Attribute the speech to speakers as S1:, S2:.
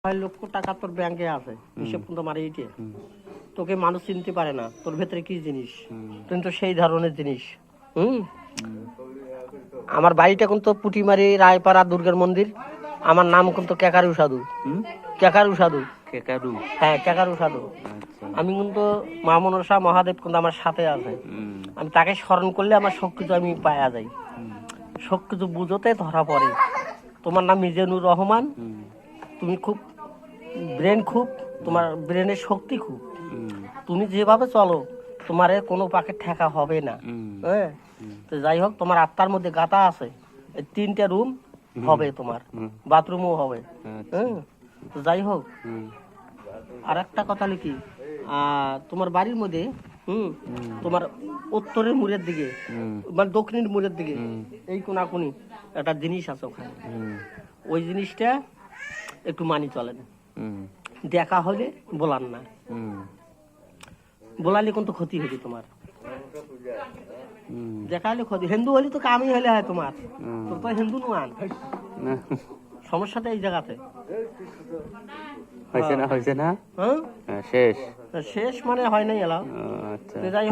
S1: লক্ষ টাকা তোর ব্যাংকে আছে, হিসেব কিন্তু মারি ইটে তোকে মানুষ চিনতে পারে না, তোর ভেতরে কি জিনিস, কিন্তু সেই ধরনের জিনিস। আমার বাড়িটা কিন্তু পুটিমারি রায়পাড়া দুর্গার মন্দির। আমার নাম কিন্তু কেকারু সাধু। কেকারু সাধু,
S2: কেকারু?
S1: হ্যাঁ কেকারু সাধু। আমি কিন্তু মা মনসা মহাদেব কিন্তু আমার সাথে আছে। আমি তাকে স্মরণ করলে আমার সবকিছু আমি পাওয়া যাই, সবকিছু বুঝতে ধরা পড়ে। তোমার নাম মিজানুর রহমান, তুমি খুব ব্রেন, খুব তোমার ব্রেনের শক্তি খুব। তুমি যেভাবে চলো তোমার কোনো পাকে ঠেকা হবে না। হ্যাঁ, তো যাই হোক, তোমার আত্মার মধ্যে গাতা আছে, এই 3টে রুম হবে, তোমার বাথরুমও হবে। হ্যাঁ, তো যাই হোক, আর একটা কথা লিখি, তোমার বাড়ির মধ্যে তোমার উত্তরের মুড়ের দিকে, মানে দক্ষিণের মুড়ের দিকে, এই কোনাকুনি একটা জিনিস আছে ওখানে। ওই জিনিসটা একটু মানি চলেন, দেখা হলে বলার না, বলালে কিন্তু ক্ষতি হয়েছে তোমার। দেখা হলে ক্ষতি, হিন্দু হলে তো কামই হলে হয় তোমার, তোর তো হিন্দু নুয়ান। সমস্যাটা এই জায়গাতে
S2: হয়েছে না, হয়েছে না,
S1: হ্যাঁ
S2: শেষ
S1: শেষ মানে হয় নাই এলাও। যাই হোক।